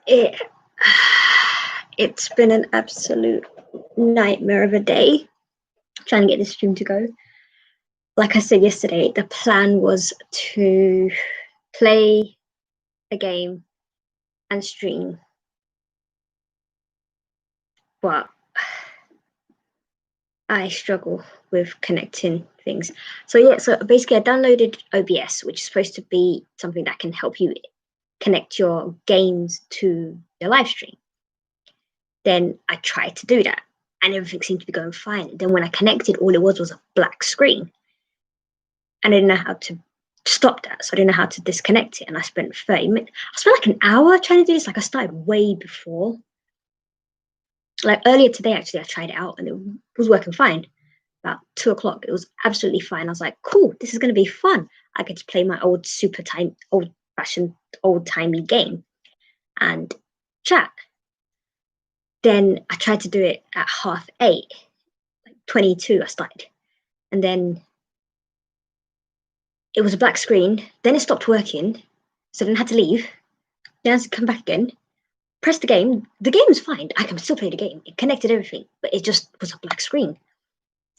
It's been an absolute nightmare of a day trying to get this stream to go. Like I said yesterday, the plan was to play a game and stream, but I struggle with connecting things. So basically I downloaded OBS, which is supposed to be something that can help you connect your games to your live stream. Then I tried to do that and everything seemed to be going fine. Then when I connected, all it was a black screen. And I didn't know how to stop that. So I didn't know how to disconnect it. And I spent 30 minutes. I spent like an hour trying to do this. Like I started way before. Like earlier today, actually, I tried it out and it was working fine. About 2 o'clock, it was absolutely fine. I was like, cool, this is going to be fun. I get to play my old-fashioned, old-timey game and chat. Then I tried to do it at 8:30, like 22 I started. And then it was a black screen. Then it stopped working. So then I had to leave. Then I had to come back again, press the game. The game was fine. I can still play the game. It connected everything, but it just was a black screen.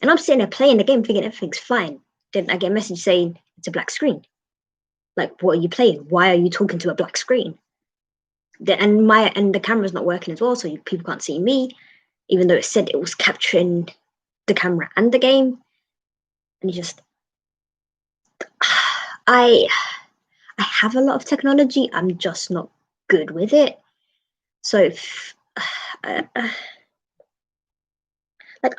And I'm sitting there playing the game thinking everything's fine. Then I get a message saying it's a black screen. Like, what are you playing? Why are you talking to a black screen? And the camera's not working as well, so people can't see me, even though it said it was capturing the camera and the game. And you just, I have a lot of technology. I'm just not good with it. So, like,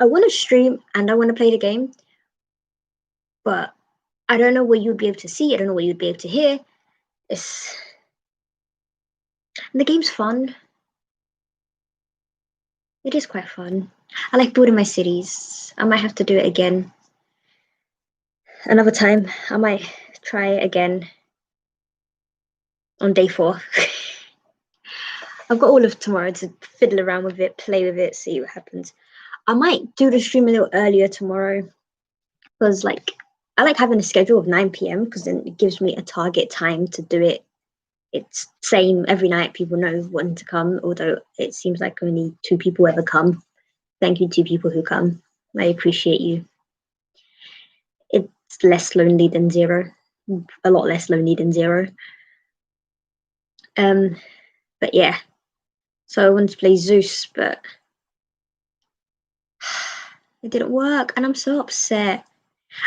I want to stream and I want to play the game, but I don't know what you'd be able to see. I don't know what you'd be able to hear. And the game's fun. It is quite fun. I like building my cities. I might have to do it again. Another time, I might try it again on day 4. I've got all of tomorrow to fiddle around with it, play with it, see what happens. I might do the stream a little earlier tomorrow because I like having a schedule of 9 p.m. because then it gives me a target time to do it. It's same every night. People know when to come, although it seems like only 2 people ever come. Thank you, 2 people who come. I appreciate you. It's less lonely than 0. A lot less lonely than 0. But yeah. So I wanted to play Zeus, but it didn't work, and I'm so upset.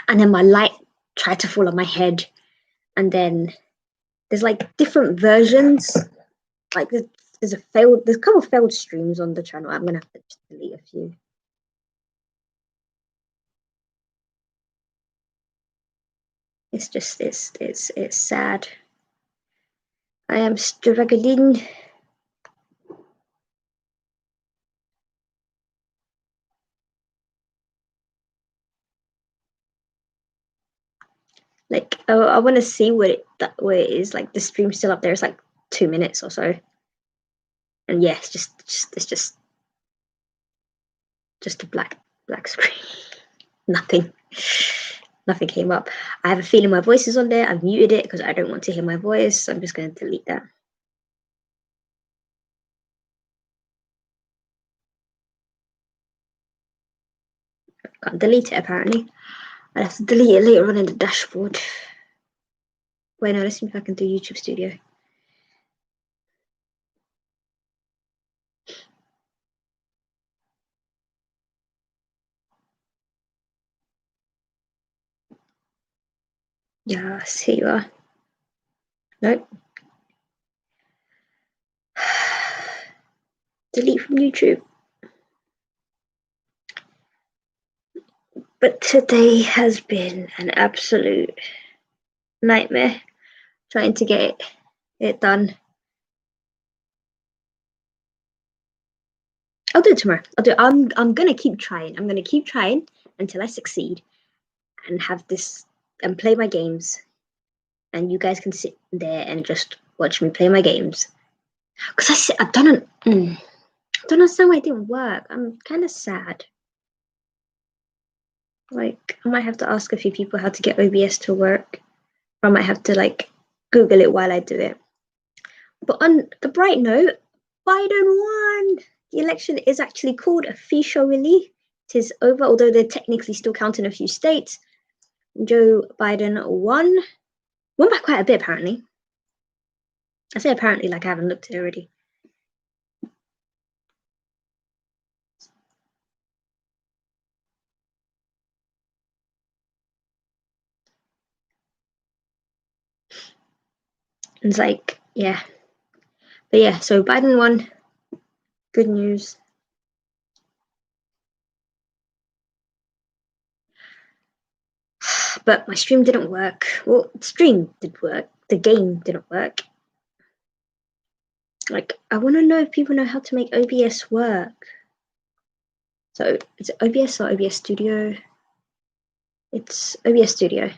And then my light tried to fall on my head, and then there's like different versions. Like there's a couple of failed streams on the channel. I'm gonna have to just delete a few. It's just it's sad. I am struggling. Like I want to see what it is. Like the stream's still up there. It's like 2 minutes or so. And yeah, it's just a black screen. Nothing came up. I have a feeling my voice is on there. I've muted it because I don't want to hear my voice. So I'm just going to delete that. Can't delete it apparently. I'll have to delete it later on in the dashboard. Wait, no, let's see if I can do YouTube Studio. Yes, here you are. Nope. Delete from YouTube. But today has been an absolute nightmare trying to get it done. I'll do it tomorrow. I'm gonna keep trying. I'm gonna keep trying until I succeed and have this and play my games. And you guys can sit there and just watch me play my games. Because I don't understand why it didn't work. I'm kind of sad. Like, I might have to ask a few people how to get OBS to work. Or I might have to, like, Google it while I do it. But on the bright note, Biden won. The election is actually called officially. It is over, although they're technically still counting a few states. Joe Biden won. Won by quite a bit, apparently. I say apparently like I haven't looked at it already. It's like, yeah. But yeah, so Biden won. Good news. But my stream didn't work. Well, the stream did work. The game didn't work. Like, I want to know if people know how to make OBS work. So, is it OBS or OBS Studio? It's OBS Studio.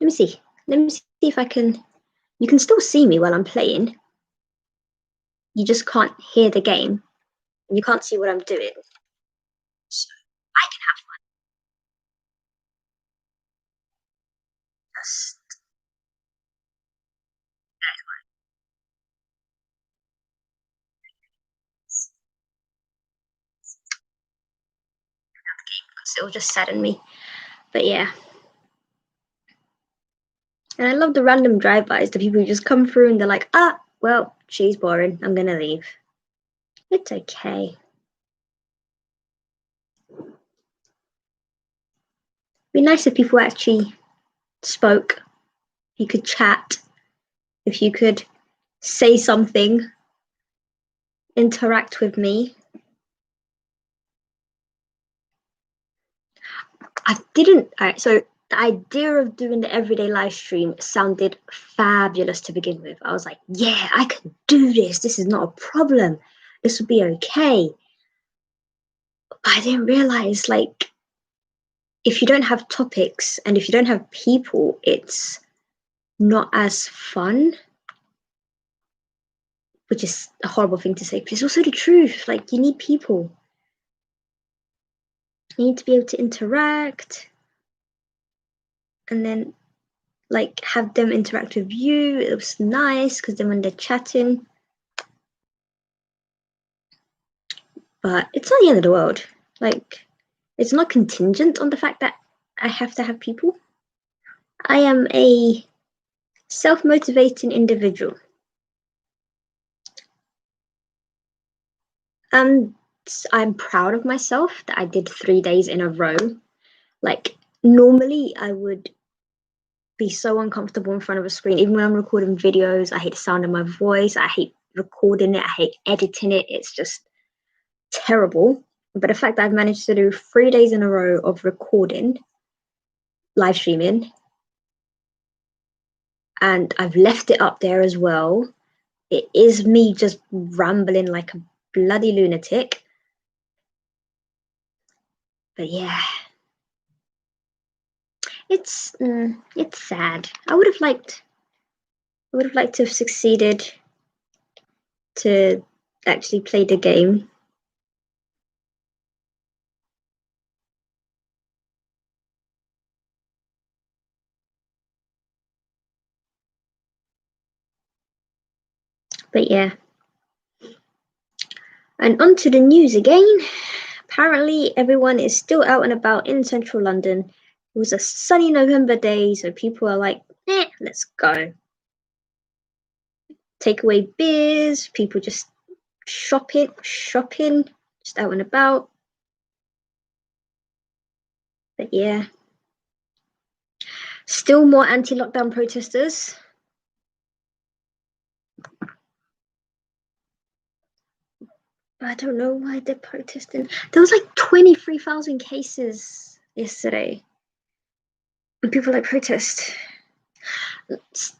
Let me see. Let me see if I can. You can still see me while I'm playing. You just can't hear the game. And you can't see what I'm doing. So I can have fun. Just because it'll just sadden me. But yeah. And I love the random drive-bys, the people who just come through and they're like, well, she's boring. I'm gonna leave. It's okay. It'd be nice if people actually spoke. If you could chat. If you could say something. Interact with me. So the idea of doing the everyday live stream sounded fabulous to begin with. I was like, yeah, I can do this. This is not a problem. This will be okay. But I didn't realize, like, if you don't have topics and if you don't have people, it's not as fun, which is a horrible thing to say, but it's also the truth. Like, you need people. You need to be able to interact and then like have them interact with you. It was nice because then when they're chatting, but it's not the end of the world. Like, it's not contingent on the fact that I have to have people. I am a self-motivating individual. I'm proud of myself that I did 3 days in a row. Like, normally I would be so uncomfortable in front of a screen. Even when I'm recording videos, I hate the sound of my voice. I hate recording it. I hate editing it. It's just terrible. But the fact that I've managed to do 3 days in a row of recording, live streaming, and I've left it up there as well. It is me just rambling like a bloody lunatic. But yeah, it's sad. I would have liked to have succeeded to actually play the game. But yeah. And on to the news again. Apparently, everyone is still out and about in central London. It was a sunny November day, so people are like, let's go. Take away beers, people just shopping, just out and about. But yeah. Still more anti-lockdown protesters. I don't know why they're protesting. There was like 23,000 cases yesterday. And people like protest. It's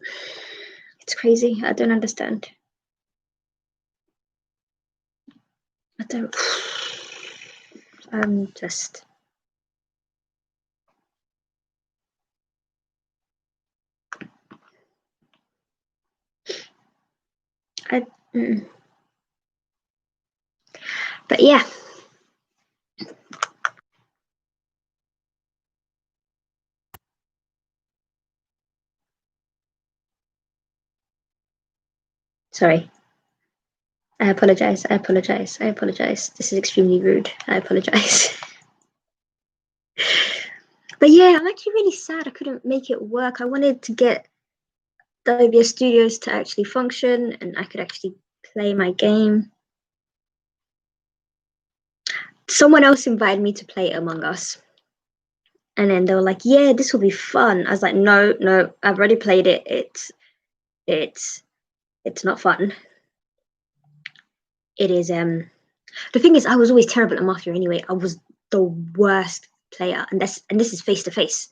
crazy. I don't understand. I'm just. But yeah. Sorry. I apologize. I apologize. I apologize. This is extremely rude. I apologize. But yeah, I'm actually really sad I couldn't make it work. I wanted to get the OBS Studios to actually function and I could actually play my game. Someone else invited me to play Among Us. And then they were like, yeah, this will be fun. I was like, no, I've already played it. It's not fun. It is the thing is I was always terrible at Mafia anyway. I was the worst player and this is face to face.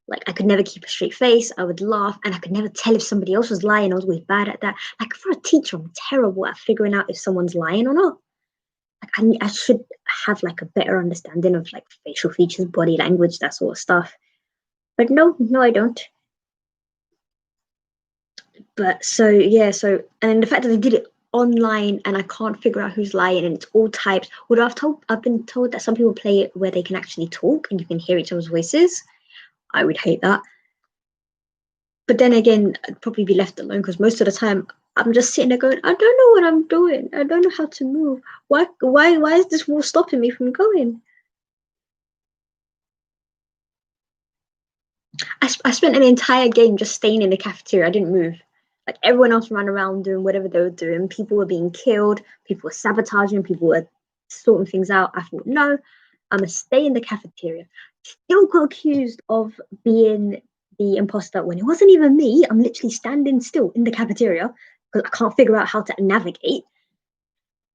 Like I could never keep a straight face. I would laugh and I could never tell if somebody else was lying. I was always bad at that. Like for a teacher, I'm terrible at figuring out if someone's lying or not. Like I should have like a better understanding of like facial features, body language, that sort of stuff. But no, I don't. But so yeah, so and then the fact that they did it online and I can't figure out who's lying and it's all typed. Although I've been told that some people play it where they can actually talk and you can hear each other's voices. I would hate that. But then again, I'd probably be left alone because most of the time I'm just sitting there going, I don't know what I'm doing. I don't know how to move. Why is this wall stopping me from going? I spent an entire game just staying in the cafeteria. I didn't move. Like everyone else ran around doing whatever they were doing. People were being killed. People were sabotaging. People were sorting things out. I thought, no, I'm gonna stay in the cafeteria. Still got accused of being the imposter when it wasn't even me. I'm literally standing still in the cafeteria because I can't figure out how to navigate.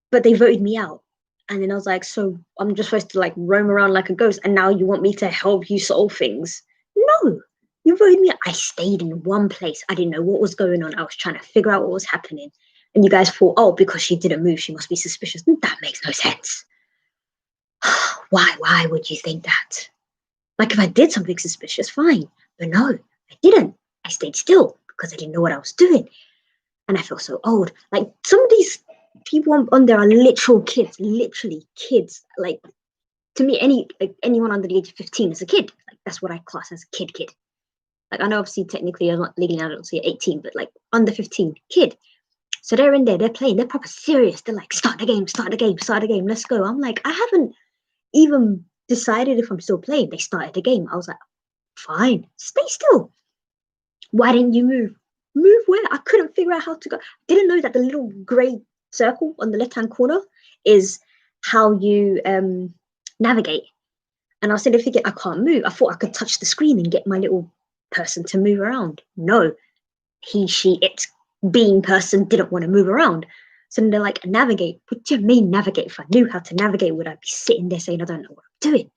But they voted me out. And then I was like, so I'm just supposed to like roam around like a ghost, and now you want me to help you solve things? No, you voted me out. I stayed in one place. I didn't know what was going on. I was trying to figure out what was happening. And you guys thought, oh, because she didn't move, she must be suspicious. That makes no sense. Why would you think that? Like if I did something suspicious, fine. But no, I didn't. I stayed still because I didn't know what I was doing. And I feel so old. Like some of these people on there are literal kids, literally kids. Like to me, anyone under the age of 15 is a kid. Like that's what I class as a kid. Like I know obviously technically I'm not legally adult, so you're 18, but like under 15, kid. So they're in there, they're playing, they're proper serious. They're like, start the game, let's go. I'm like, I haven't even decided if I'm still playing. They started the game. I was like, fine, stay still. Why didn't you move? Move where? I couldn't figure out how to go. Didn't know that the little grey circle on the left-hand corner is how you navigate. And I was sitting there thinking, I can't move. I thought I could touch the screen and get my little person to move around. No, he, she, it being person didn't want to move around. So then they're like, navigate. What do you mean navigate? If I knew how to navigate, would I be sitting there saying, I don't know what I'm doing?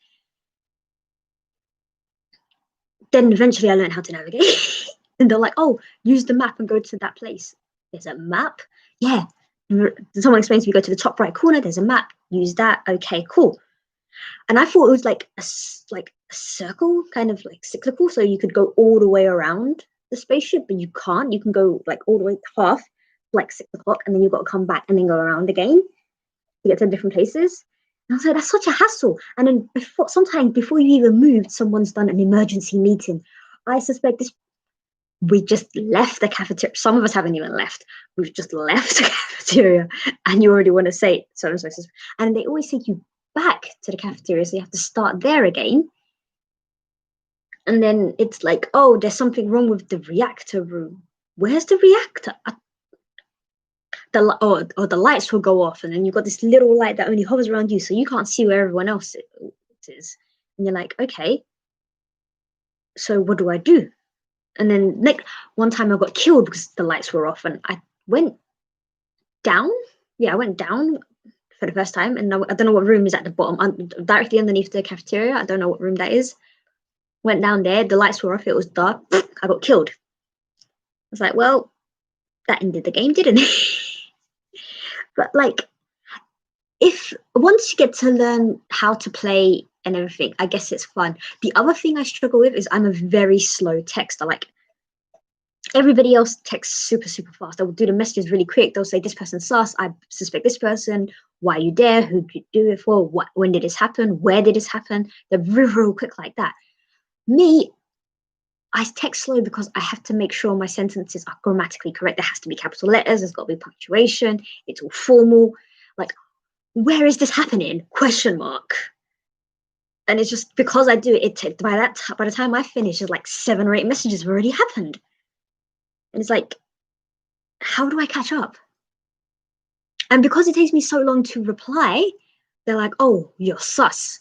Then eventually I learned how to navigate. And they're like, oh, use the map and go to that place. There's a map? Yeah. Someone explains to me, go to the top right corner, there's a map. Use that. Okay, cool. And I thought it was like a circle, kind of like cyclical, so you could go all the way around the spaceship, but you can't. You can go like all the way half, like 6 o'clock, and then you've got to come back and then go around again to get to different places. And I was like, that's such a hassle. And then sometimes before you even moved, someone's done an emergency meeting. I suspect we just left the cafeteria. Some of us haven't even left. We've just left the cafeteria, and you already want to say so and so. And they always take you back to the cafeteria, so you have to start there again. And then it's like, oh, there's something wrong with the reactor room. Where's the reactor? The lights will go off, and then you've got this little light that only hovers around you, so you can't see where everyone else is. And you're like, okay, so what do I do? And then like one time I got killed because the lights were off, and I went down. Yeah, I went down for the first time, and I don't know what room is at the bottom, directly underneath the cafeteria. I don't know what room that is. Went down there, the lights were off, it was dark. I got killed. I was like, well, that ended the game, didn't it? But like, if once you get to learn how to play and everything, I guess it's fun. The other thing I struggle with is I'm a very slow texter. Like everybody else texts super fast. They'll do the messages really quick. They'll say, this person's sus, I suspect this person, why are you there, who did you do it for, when did this happen, where did this happen? They're real quick like that. Me, I text slow because I have to make sure my sentences are grammatically correct. There has to be capital letters. There's got to be punctuation. It's all formal. Like, where is this happening? Question mark. And it's just because I do it. By the time I finish, it's like 7 or 8 messages have already happened, and it's like, how do I catch up? And because it takes me so long to reply, they're like, "Oh, you're sus."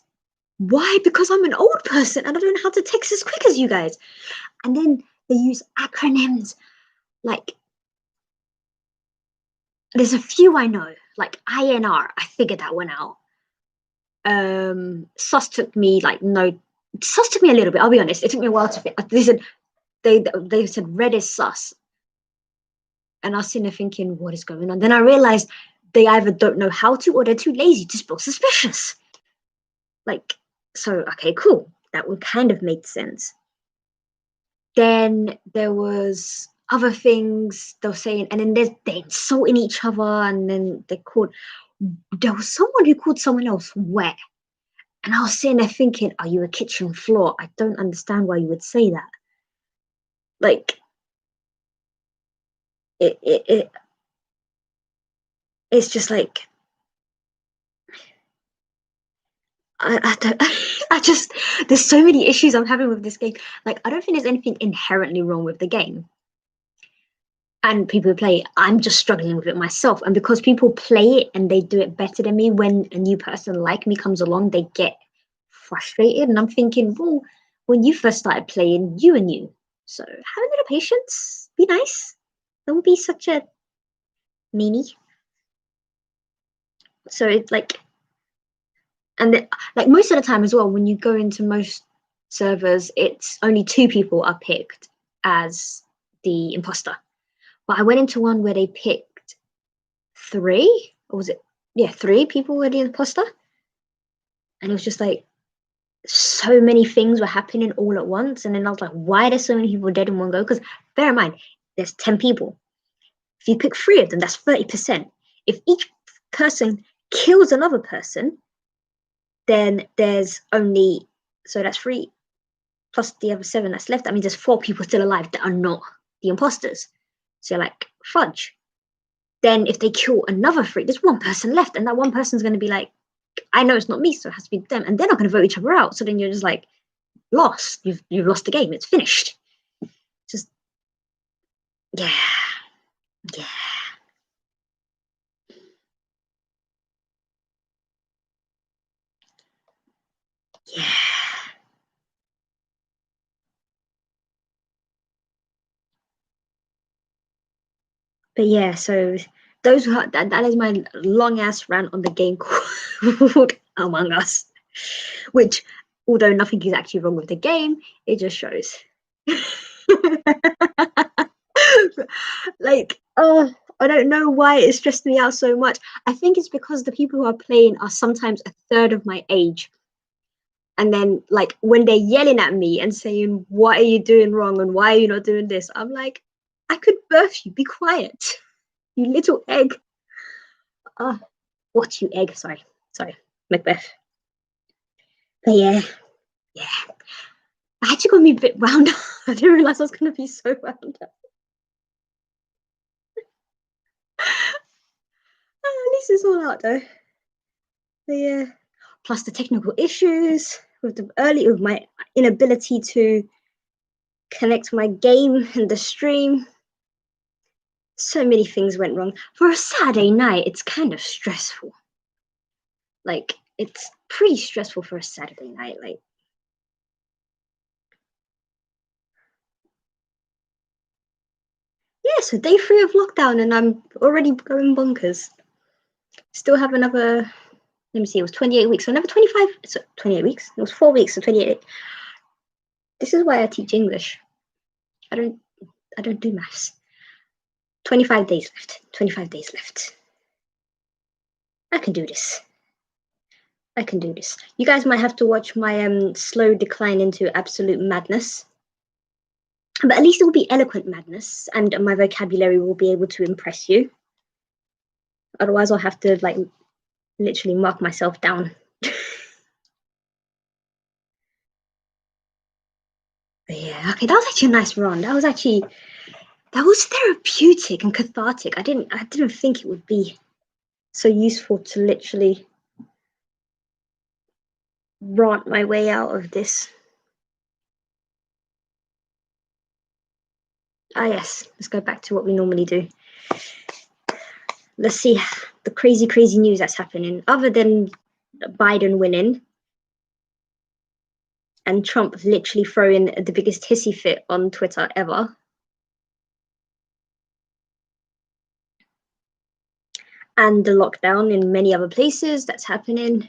Why? Because I'm an old person and I don't know how to text as quick as you guys. And then they use acronyms. Like, there's a few I know, like INR. I figured that one out. Sus took me sus took me a little bit. I'll be honest. It took me a while to fit. They said red is sus, and I was sitting there thinking, what is going on? Then I realized they either don't know how to or they're too lazy to spell suspicious. Like, so okay, cool. That would kind of make sense. Then there was other things they were saying, and then they insulting each other, and then there was someone who called someone else wet. And I was sitting there thinking, are you a kitchen floor? I don't understand why you would say that. Like, it's just like, I don't, I just, there's so many issues I'm having with this game. Like, I don't think there's anything inherently wrong with the game. And people who play it, I'm just struggling with it myself. And because people play it and they do it better than me, when a new person like me comes along, they get frustrated. And I'm thinking, well, when you first started playing, you were new. So have a little patience. Be nice. Don't be such a meanie. So it's like, like most of the time as well, when you go into most servers, it's only 2 people are picked as the imposter. But I went into one where they picked 3, or was it? Yeah, 3 people were the imposter. And it was just like, so many things were happening all at once. And then I was like, why are there so many people dead in one go? Because bear in mind, there's 10 people. If you pick 3 of them, that's 30%. If each person kills another person, then there's only, so that's 3 plus the other 7 that's left. That means there's 4 people still alive that are not the imposters. So you're like, fudge. Then if they kill another 3, there's 1 person left, and that 1 person's going to be like, I know it's not me, so it has to be them, and they're not going to vote each other out. So then you're just like, lost. You've lost the game. It's finished. Just yeah, yeah, yeah. But yeah, so that is my long ass rant on the game called Among Us, which, although nothing is actually wrong with the game, it just shows. Like, oh, I don't know why it stressed me out so much. I think it's because the people who are playing are sometimes a third of my age. And then, like, when they're yelling at me and saying, what are you doing wrong? And why are you not doing this? I'm like, I could birth you. Be quiet. You little egg. What, you egg? Sorry, Macbeth. But yeah, yeah. I actually got me a bit wound up. I didn't realize I was going to be so wound up. At least it's all out though. But yeah. Plus the technical issues with my inability to connect my game and the stream. So many things went wrong. For a Saturday night, it's kind of stressful. Like, it's pretty stressful for a Saturday night. Like, yeah, so day 3 of lockdown, and I'm already going bonkers. Still have another, let me see, it was 28 weeks. So another 25, so 28 weeks. It was 4 weeks, so 28. This is why I teach English. I don't do maths. 25 days left. 25 days left. I can do this. I can do this. You guys might have to watch my slow decline into absolute madness. But at least it will be eloquent madness, and my vocabulary will be able to impress you. Otherwise, I'll have to, like, literally mark myself down. Yeah, okay, that was actually a nice run. That was therapeutic and cathartic. I didn't think it would be so useful to literally rant my way out of this. Ah, yes, let's go back to what we normally do. Let's see the crazy, crazy news that's happening. Other than Biden winning and Trump literally throwing the biggest hissy fit on Twitter ever. And the lockdown in many other places that's happening.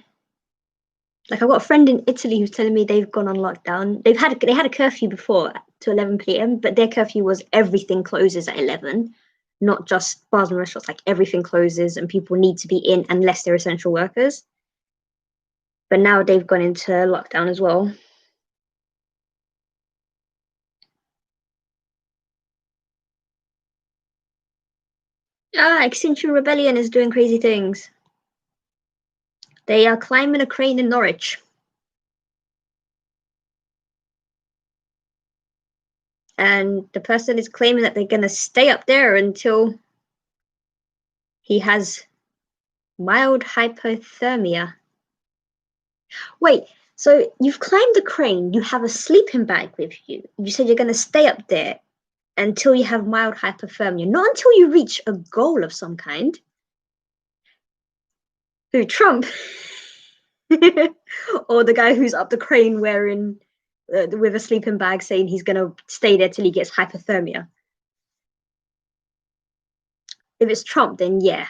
Like I've got a friend in Italy who's telling me they've gone on lockdown. They had a curfew before to 11 p.m., but their curfew was everything closes at 11, not just bars and restaurants. Like everything closes and people need to be in unless they're essential workers. But now they've gone into lockdown as well. Extinction Rebellion is doing crazy things. They are climbing a crane in Norwich. And the person is claiming that they're going to stay up there until he has mild hypothermia. Wait, so you've climbed the crane, you have a sleeping bag with you. You said you're going to stay up there until you have mild hypothermia, not until you reach a goal of some kind. Who, Trump? Or the guy who's up the crane wearing with a sleeping bag saying he's going to stay there till he gets hypothermia? If it's Trump, then yeah.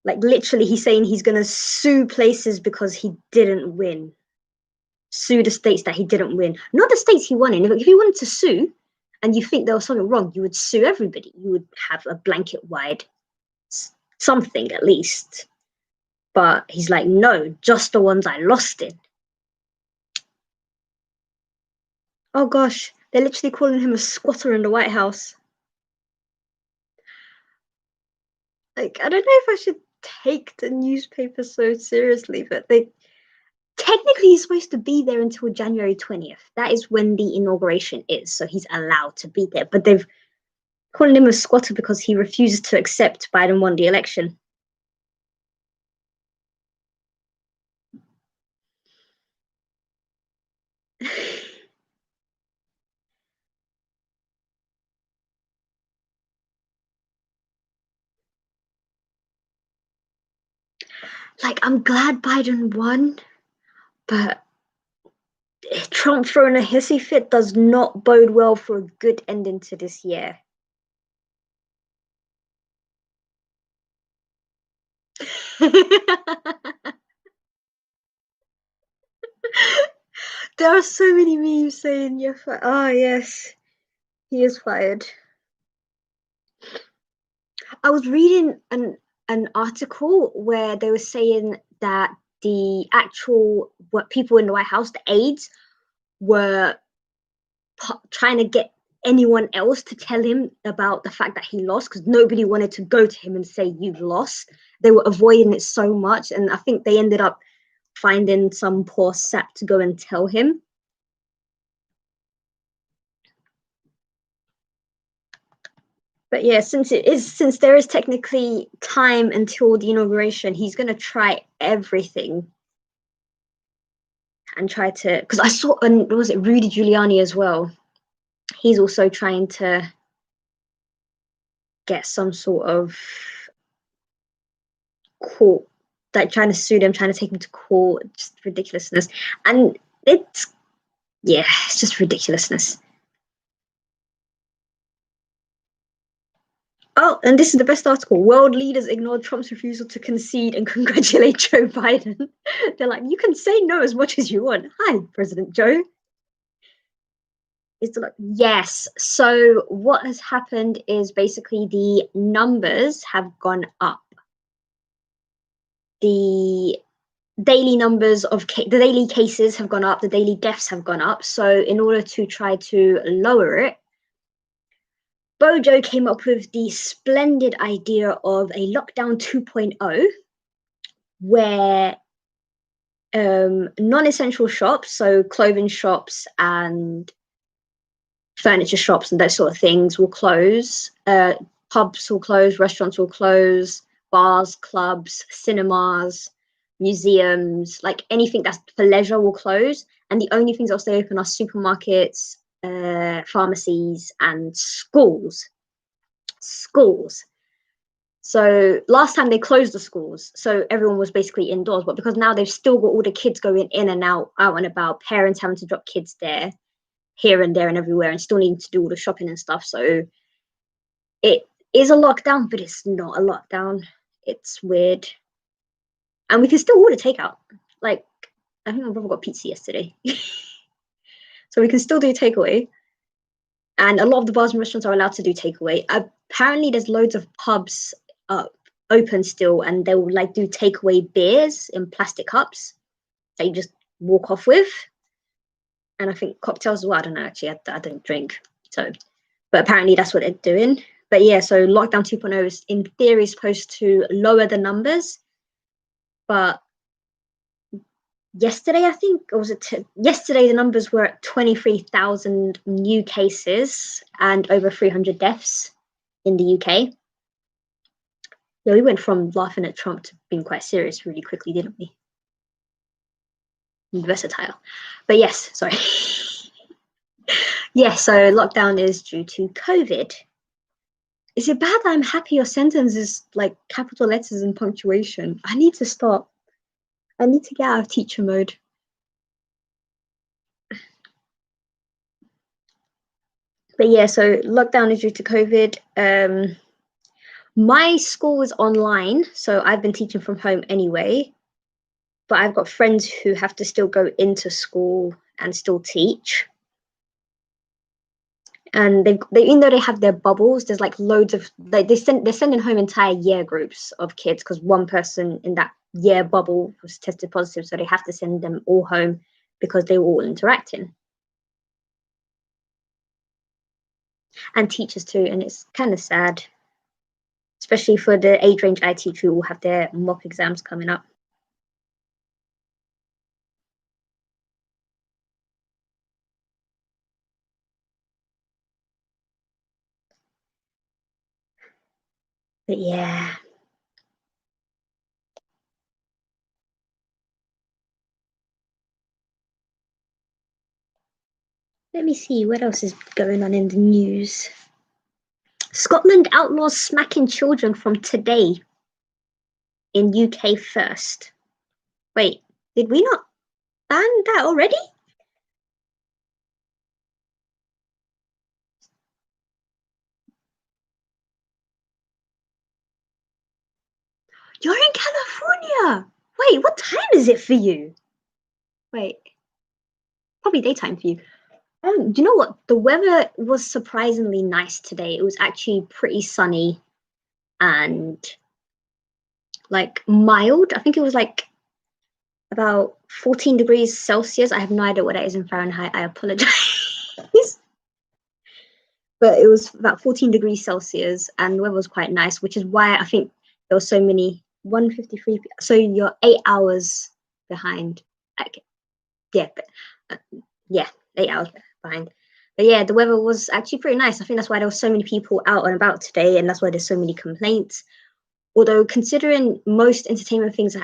Like literally he's saying he's going to sue places because he didn't win. Sue the states that he didn't win. Not the states he won in. If you wanted to sue and you think there was something wrong, you would sue everybody. You would have a blanket wide something at least. But he's like, no, just the ones I lost in. Oh gosh, they're literally calling him a squatter in the White House. Like, I don't know if I should take the newspaper so seriously, but technically he's supposed to be there until January 20th. That is when the inauguration is, so he's allowed to be there. But they've calling him a squatter because he refuses to accept Biden won the election. Like, I'm glad Biden won, but Trump throwing a hissy fit does not bode well for a good ending to this year. There are so many memes saying you're fired. Oh, yes, he is fired. I was reading an article where they were saying that the actual what people in the White House, the aides, were trying to get anyone else to tell him about the fact that he lost because nobody wanted to go to him and say you've lost. They were avoiding it so much, and I think they ended up finding some poor sap to go and tell him. But yeah, since there is technically time until the inauguration, he's gonna try everything and try to because I saw and was it Rudy Giuliani as well. He's also trying to get some sort of court, like trying to sue them, trying to take them to court, just ridiculousness. And it's just ridiculousness. Oh, and this is the best article. World leaders ignored Trump's refusal to concede and congratulate Joe Biden. They're like, you can say no as much as you want. Hi, President Joe. It's like, yes. So what has happened is basically the numbers have gone up. The daily numbers of the daily cases have gone up, the daily deaths have gone up. So in order to try to lower it, Bojo came up with the splendid idea of a lockdown 2.0, where Non-essential shops, so clothing shops and furniture shops and those sort of things will close. Pubs will close, restaurants will close, bars, clubs, cinemas, museums, like anything that's for leisure will close. And the only things that'll stay open are supermarkets, pharmacies, and schools. Schools. So last time they closed the schools, so everyone was basically indoors. But because now they've still got all the kids going in and out and about, parents having to drop kids there, here and there and everywhere, and still needing to do all the shopping and stuff. So it is a lockdown, but it's not a lockdown. It's weird. And we can still order takeout. Like, I think my brother got pizza yesterday. So we can still do takeaway. And a lot of the bars and restaurants are allowed to do takeaway. Apparently, there's loads of pubs open still, and they will like do takeaway beers in plastic cups that you just walk off with. And I think cocktails as well. I don't know, actually. I don't drink. So, but apparently that's what they're doing. But yeah, so lockdown 2.0 is in theory supposed to lower the numbers. But yesterday, I think, or was it yesterday, the numbers were at 23,000 new cases and over 300 deaths in the UK. Yeah, we went from laughing at Trump to being quite serious really quickly, didn't we? Versatile. But yes, sorry. Yes, so lockdown is due to COVID. Is it bad that I'm happy your sentence is like capital letters and punctuation? I need to stop. I need to get out of teacher mode. But yeah, so lockdown is due to COVID. My school is online, so I've been teaching from home anyway. But I've got friends who have to still go into school and still teach. And they even though they have their bubbles, there's like loads of they're sending home entire year groups of kids because one person in that year bubble was tested positive, so they have to send them all home because they were all interacting. And teachers too, and it's kind of sad, especially for the age range I teach who will have their mock exams coming up. But yeah. Let me see what else is going on in the news. Scotland outlaws smacking children from today in UK first. Wait, did we not ban that already? You're in California. Wait, what time is it for you? Wait, probably daytime for you. Do you know what? The weather was surprisingly nice today. It was actually pretty sunny and like mild. I think it was like about 14 degrees Celsius. I have no idea what that is in Fahrenheit. I apologize. But it was about 14 degrees Celsius and the weather was quite nice, which is why I think there were so many 153. So you're 8 hours behind. Okay. Yeah, but, yeah, 8 hours behind. But yeah, the weather was actually pretty nice. I think that's why there were so many people out and about today, and that's why there's so many complaints. Although considering most entertainment things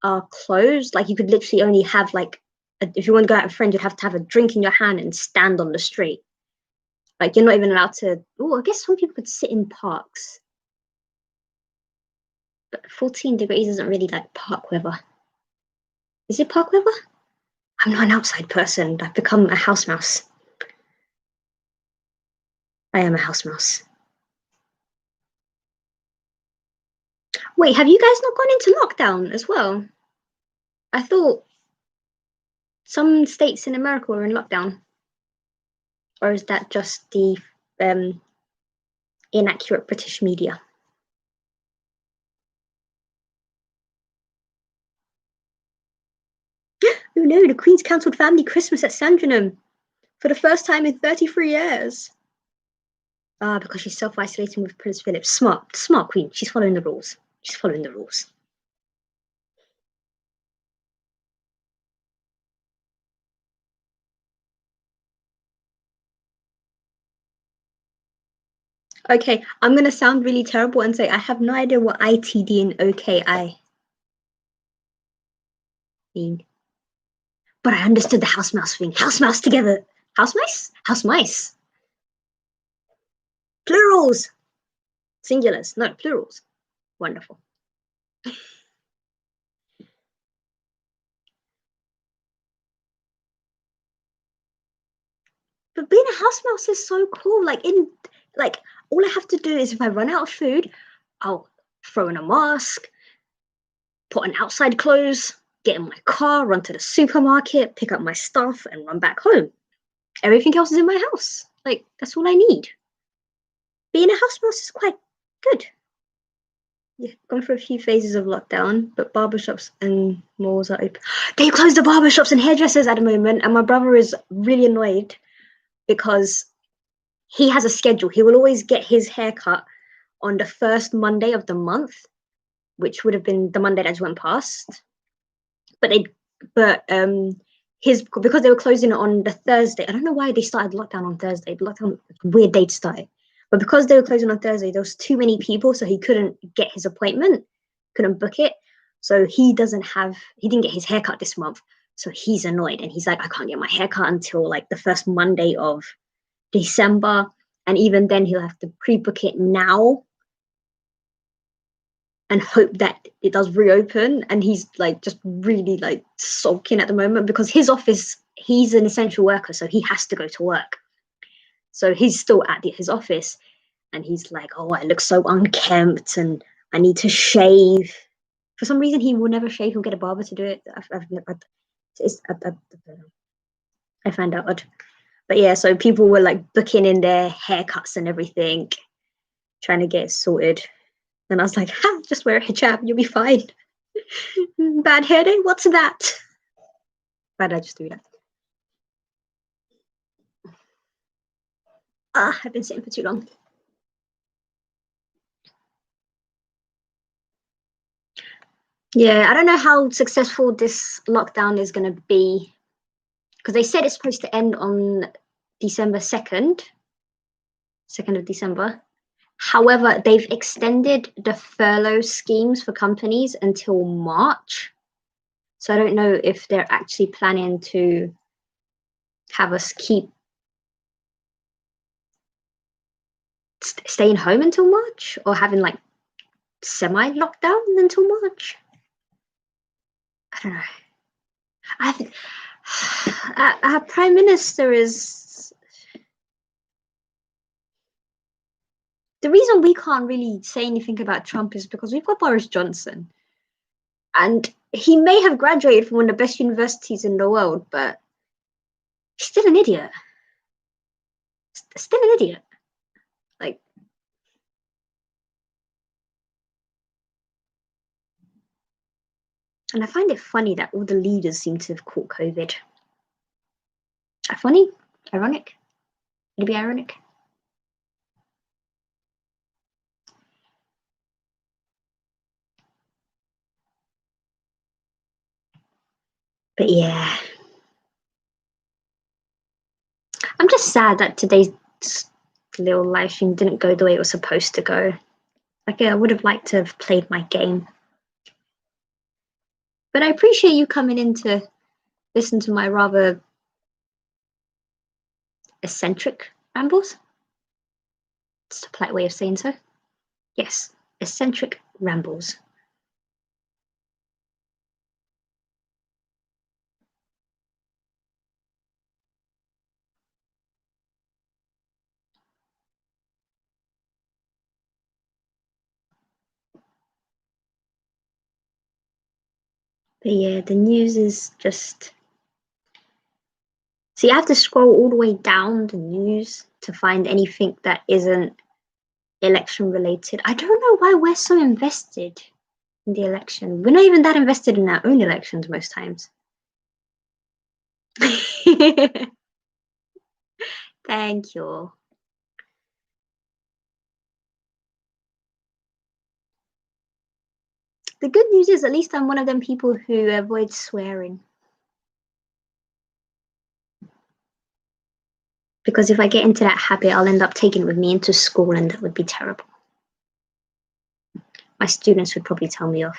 are closed, like you could literally only have like if you want to go out with a friend, you'd have to have a drink in your hand and stand on the street. Like you're not even allowed to. Oh, I guess some people could sit in parks, but 14 degrees isn't really like park weather. Is it park weather? I'm not an outside person. I've become a house mouse. I am a house mouse. Wait, have you guys not gone into lockdown as well? I thought some states in America were in lockdown. Or is that just the inaccurate British media? Oh no, the Queen's cancelled family Christmas at Sandringham for the first time in 33 years. Because she's self-isolating with Prince Philip. Smart Queen. She's following the rules. She's following the rules. Okay, I'm gonna sound really terrible and say I have no idea what ITD and OKI mean. But I understood the house mouse thing. House mouse together. House mice? House mice. Plurals. Singulars, not plurals. Wonderful. But being a house mouse is so cool. Like all I have to do is if I run out of food, I'll throw in a mask, put on outside clothes, get in my car, run to the supermarket, pick up my stuff, and run back home. Everything else is in my house. Like, that's all I need. Being a house mouse is quite good. Yeah, gone through a few phases of lockdown, but barbershops and malls are open. They closed the barbershops and hairdressers at the moment, and my brother is really annoyed because he has a schedule. He will always get his haircut on the first Monday of the month, which would have been the Monday that just went past. But they, but his because they were closing on the Thursday. I don't know why they started lockdown on Thursday. Lockdown, weird day to start it. But because they were closing on Thursday, there was too many people, so he couldn't get his appointment, couldn't book it. So he didn't get his haircut this month. So he's annoyed and he's like, I can't get my haircut until like the first Monday of December. And even then he'll have to pre-book it now and hope that it does reopen. And he's like just really like sulking at the moment because his office, he's an essential worker, so he has to go to work. So he's still at his office and he's like, oh, I look so unkempt and I need to shave. For some reason, he will never shave. He'll get a barber to do it. I find out odd. But yeah, so people were like booking in their haircuts and everything, trying to get it sorted. And I was like, just wear a hijab, you'll be fine. Bad hair day? What's that? Why did I just do that? I've been sitting for too long. Yeah, I don't know how successful this lockdown is going to be because they said it's supposed to end on December 2nd, 2nd of December. However, they've extended the furlough schemes for companies until March. So I don't know if they're actually planning to have us keep staying home until March or having like semi lockdown until March. I don't know. I think our prime minister is the reason we can't really say anything about Trump is because we've got Boris Johnson, and he may have graduated from one of the best universities in the world, but he's still an idiot. Still an idiot. Like, and I find it funny that all the leaders seem to have caught COVID. Funny? Ironic? Would it be ironic? But yeah. I'm just sad that today's little live stream didn't go the way it was supposed to go. Like, I would have liked to have played my game. But I appreciate you coming in to listen to my rather eccentric rambles. It's a polite way of saying so. Yes, eccentric rambles. But yeah, the news is just. See, I have to scroll all the way down the news to find anything that isn't election related. I don't know why we're so invested in the election. We're not even that invested in our own elections most times. Thank you. The good news is at least I'm one of them people who avoids swearing. Because if I get into that habit, I'll end up taking it with me into school, and that would be terrible. My students would probably tell me off.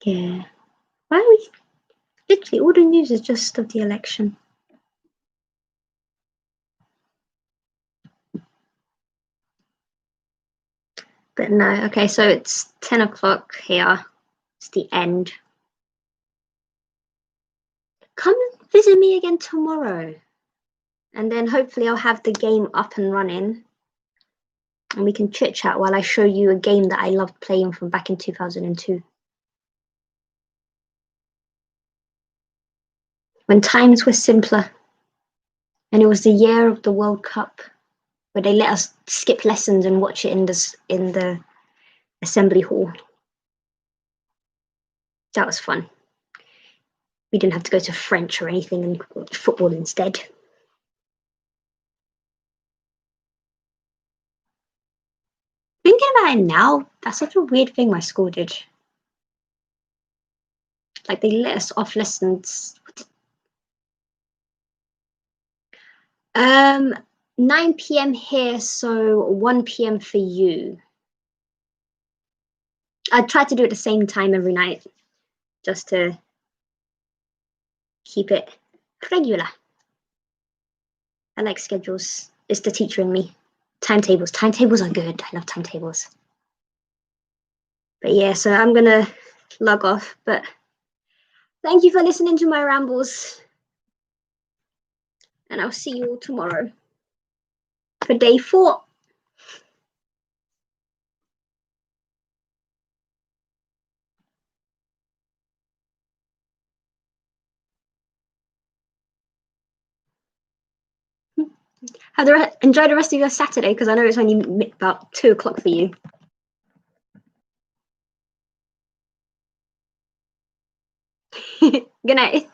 Yeah. Why are we literally all the news is just of the election? But no, okay, so it's 10 o'clock here. It's the end. Come visit me again tomorrow. And then hopefully I'll have the game up and running. And we can chit chat while I show you a game that I loved playing from back in 2002. When times were simpler. And it was the year of the World Cup, where they let us skip lessons and watch it in the assembly hall. That was fun. We didn't have to go to French or anything and watch football instead. Thinking about it now, that's such a weird thing my school did. Like they let us off lessons. 9 p.m. here, so 1 p.m. for you. I try to do it at the same time every night, just to keep it regular. I like schedules. It's the teacher in me. Timetables. Timetables are good. I love timetables. But yeah, so I'm gonna log off. But thank you for listening to my rambles. And I'll see you all tomorrow for day 4. Enjoy the rest of your Saturday, because I know it's only about 2 o'clock for you. Good night.